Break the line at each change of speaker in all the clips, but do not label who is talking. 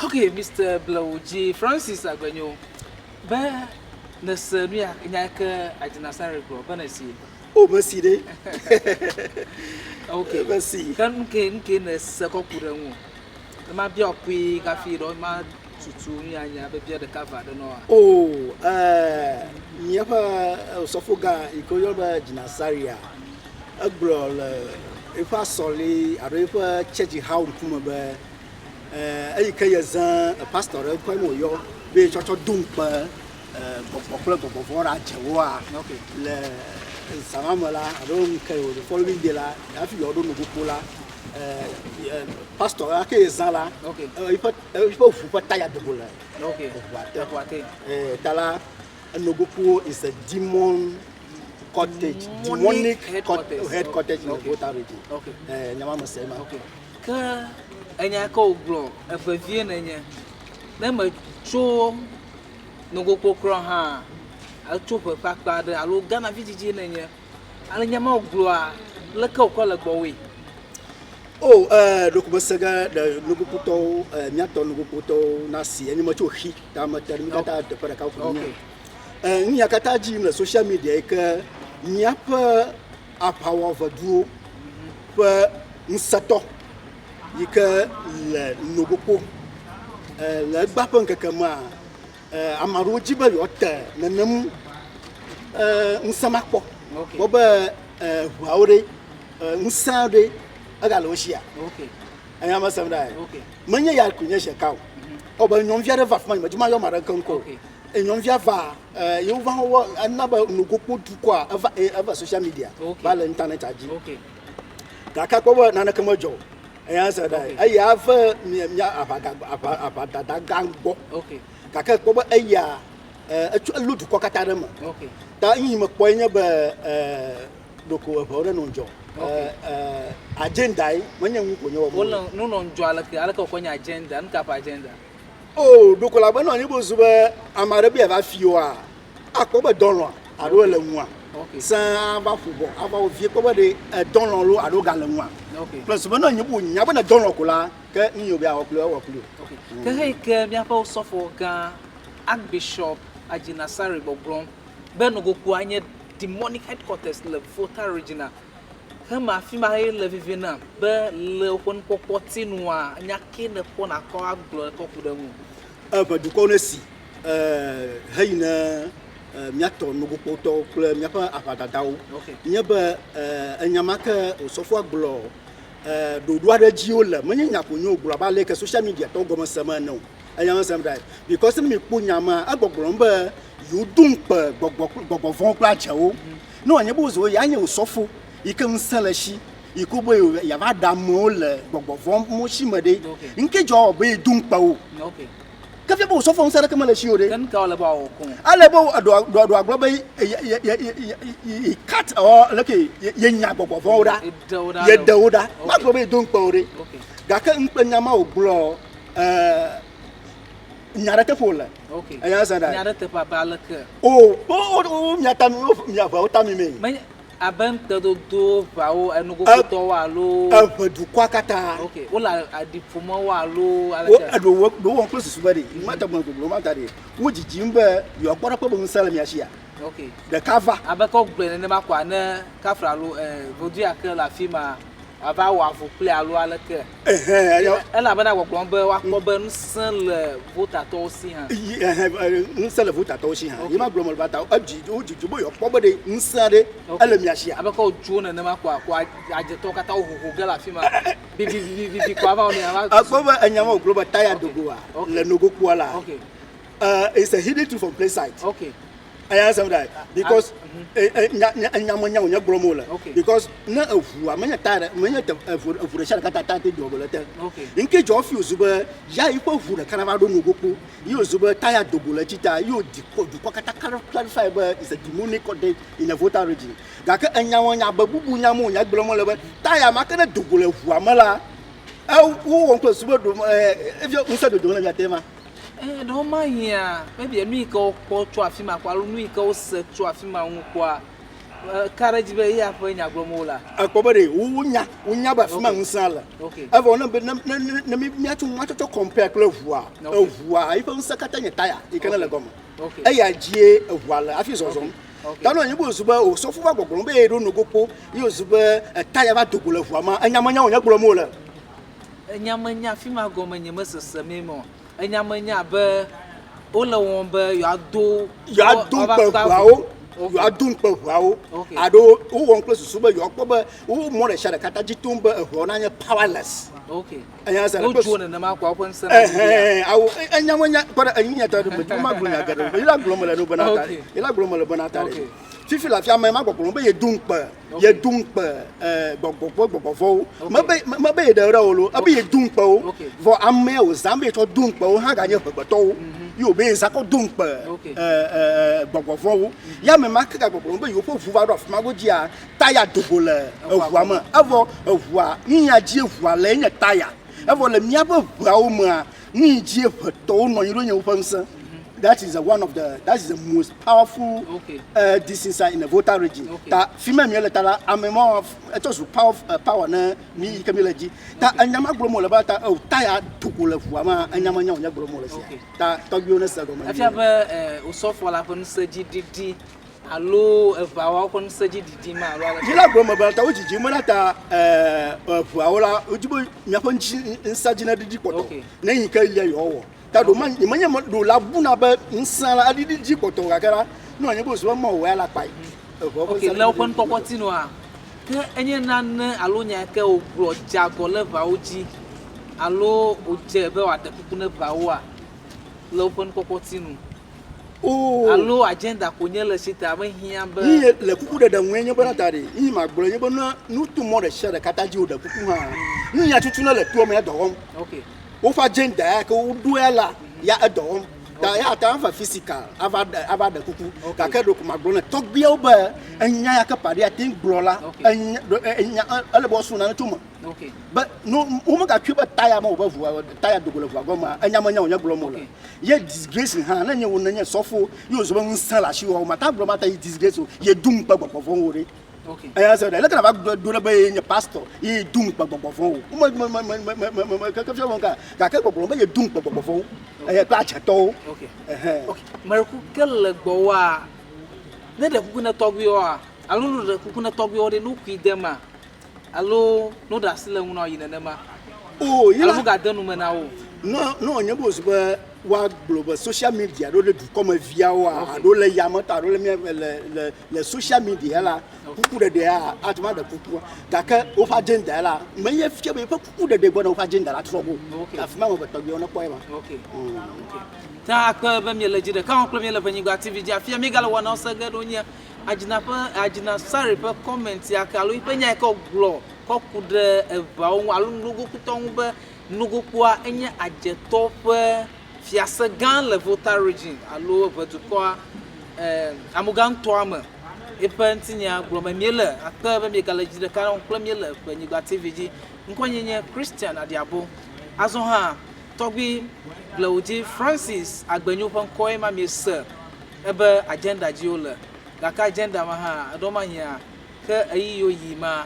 Okay, Mr. Blauji Francis Agwenyo. Ba na Serbia nyaka Agyinasare bro, ba na si.
Oh, merci de.
Okay.
Merci.
Kan nke na sekokura mu. Ma bia okwi kafi do ma tutu nyanya be bia de cover de no.
Oh, nyapa sofoga ikoyo ba Agyinasare a. Agbro le ifa soli ado ifa church how kuma ba ayika yazan pastor ko mo yo be chocho dumpa bokolo ra jewo a le samamala ado nke o the following day la afi yo do Nogokpo la pastor ake yazan la ifa fu taya de bola
okay
tala Nogokpo is a demon cottage, demonic headquarters in the Volta region. Okay. Nyama masema.
Okay. Ka enya ka oglo afafie na nya. Na ma cho Nogokpo kro ha. A cho papa de alo Ghana vijiji na nya. Ala nyama oglo a le ka ko le gbowe.
Oh, dokubasaga de Nogokpo to nyato Nogokpo to na si eni ma cho hi ta ma termi kata de para ka fu ni. Ni akata ji na social media ka nyapa apawa vaduo pa nsato yika le Nogokpo le gbapan kakama amaru jiba yota nanam nsamakpo boba waure nsade agalo shia ayama samdai manya ya kunya shekao oba nyomvia de vafman majuma yo marankanko enyomvia va you va anaba Nogokpo du kwa ava social media ba le internet aji kaka ko na na kamajo eya sadai aya fa mia abaga gangbo kaka ko aya ludu ko katarema ta yin me ko nya ba doko hore no njo agenda manya nko nya wo
no njo ala ko nya agenda nka pa agenda.
Oh, donc la bonne on y bozuba amare bi va fiwa akoba donlo ado le nwa sans va football ava o vie koba de donlo lo ado ga le nwa plus bonne on y bo nya bona donlo ko la ke ni obi a wo plo
ke he ke bia pa sofo ga Archbishop Agyinasare bogbron be Nogokpo anye demonic headquarters le Volta regional kama fima he le vivena be le won popoti no a nyake ne ko na ko aglo ko kudamu
ba du ko na si hayina miato Nogokpo to kle miapa apadadawo nya ba anyamaka osofo aglo do do ada ji o le menya ko nyo oglo ba le ke social media to go masama no anyama sam dai because me ko nyama agbogbo mba you dumpa gbogbo von kla chawo no anya bo zo ya nya osofo ikem salashi ikubo ya va damo le gbogbo von mo shimade nke jo be dumpa o ka fe bo so fon sara kama le shi ore
kan ka wala ba o kun
ale bo do aglo be cut or like yenya gbogbo von oda ye dawuda ma go be dumpa ore ga ka npanya ma oglo nyarate fola aya sada
nyarate papa leke
nyata mi ava otami me
abanta do vawo Nogokpo to wa lo
abadu kwakata
wala adifuma wa lo
ala do won close subari mata mo gbogbo mata de wo jijimba yo gbora po bo nsala mi ahia the cover
abaka ogble ne makwa na kafra lo vodu akela fima ava wa fo play alo aleke ela bana gbogbo be wa ko be nsan le Volta to si han
nsan le Volta to si han yima global bata ojuju bo yo po be de nsan de ala mi ahia
abaka ojuo na makwa kwa ajeto kata ohoho gala fima bi kwa va oni ava
akoba anyama global tire dogoa le Nogokpo ala it's a hidden to from play site I answer that because nya bromola because na afu amanya tare manya afu resha kata tate dobolete nke jo fi ozuba ya ipo afu re kana do Nogokpo yo ozuba tire dobola chita yo du kata clarify ba is a demonic code in the Volta region ga ka nya babubu nya mo nya bromola ba tire makana dobola afu amala wo won ko ozuba do if you unsa do na tema
no ma here maybe enu iko ko to afima kwa enu iko se to afima hu kwa Courage be ya for nya glomola.
Akobere unya ba fima nsala.
Okay.
Avo na mi atu mwato to compare kle vua. Vua ifa nsakata nye tire ikana le gomo.
Okay.
Eya jie vua la afi zozon. Tano nyibo zuba o sofu ba gbogbo be ero Nogokpo yo zuba tire ba dogolo vua ma anyamanya onya glomola.
Anyamanya fima gomo nyema sese memo. Anyamanya be ola won be yo ado
pe vua you are doing well. I do who close to super your cover who more share a catagitumba of powerless.
Okay.
And as I
was in the mark of one son.
I will but I need to do my glomala, you like glomala bonata, you like glomala bonata. Fifi la fiamme ma gbogbo ye dumpa gbogbo mabe de rolo abi ye dumpa o vo amme o zambe to dumpa o ha ga nye gboto yo be nsa ko dumpa gbogbo ya me ma ka gbogbo be yo fofu va do ma go ji a taya dogola evu ama avo evu a nya ji evu ala nya taya avo le mia ba evu a o ma ni ji evu to no yiro nya wo famsa. That is the most powerful this inside in the Volta region. That female military amemo of power na ni kamilaji. That anyama glomola bata o taya tukula fuama anyama nya glomola sia. That togyo na sago ma.
Afia be usofo la pon seji didi alo evawa pon seji didi ma alo.
Jila glomola bata o jiji mo nata fuawola ojibo nya pon nsaji na didi poto. Na yin ka ile yo. Tado man imanya do la buna ba nsala adidi ji koto kakara no anya bo so ma o wala pai.
Okay, le opon kokoti no a. Ke enye nan alo nya ke o gro jago le va oji. Alo o je be wa de kuku na va o a. Le opon kokoti no.
Oh.
Alo agenda ko nye le sita ba hia ba.
Ni le kuku de nwenye bona tare. Yi ma gboro nye bona no tu mo de share kataji o de kuku ha. Ni ya tutu na le tu o me do hom.
Okay.
Ofa agenda ko duela ya adom da ya ta fa physical ava da kuku ka ke do kuma gbona togbia oba enya ya ka pare atin gbrola enya ale bo suna tuma.
Okay.
But no o ma ka twa tire ma oba vuwa tire dogolo vuwa goma enya manya onya gbromo la ye disgrace ha na nya wona nya sofo ye ozo ba nsala shi wo mata gbro mata ye disgrace ye dum pa gbogbo fon wore.
Okay.
I said, look at about do the pastor, he doom babofo. You doom babofo. I catch at all.
Okay. Okay. Mariku kel boa. Nede kukuna talk you are. Alone the kukuna talk you or the nuki dema. Allo no da sile uno yinema. Oh, you look at them now. No, you was
wa global social media do le du comme via wa do le yamata do le social media la kuku de a atma de kuku da ka o fa agenda la me ye fie be kuku de bona o fa agenda la trouble afima mo beto bi ona ko e ma.
Okay. Ta ka be mi le jide ka on premier le Ewenyigba TV ja fie mi gala wona so ga do nya Agyinasare pe comment ya ka lo ipenya ka glo ko kude eva o alu Nogokpo ton be Nogokpo a enye ajeto pe fiase gan le Volta region alo vetukwa amugan toama epantinya gloma miele akaba me kala jide kan on miele Ewenyigba TV ji nkonyenye Christian adiabo azo ha togbi Lawji Francis agbanyu pon koima me sir ebe agenda ji ole gaka agenda ma ha adoma hia ke ayiyo yima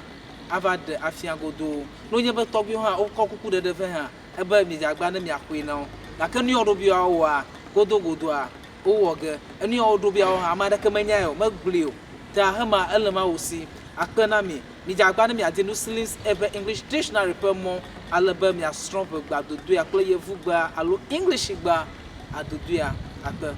avade afiagodo no nyebe togbi ha okokuku de fe ha ebe mi agba na mi akwe na gaka ni odo bia wo a godo a owoge ani odo bia wo ha amada kamanya yo maglio ta hama elema osi akana mi agba na mi ade no silins ebe English dictionary per mo alaba mi strong gba dodo ya kle yevu gba alo English gba adodo ya akpe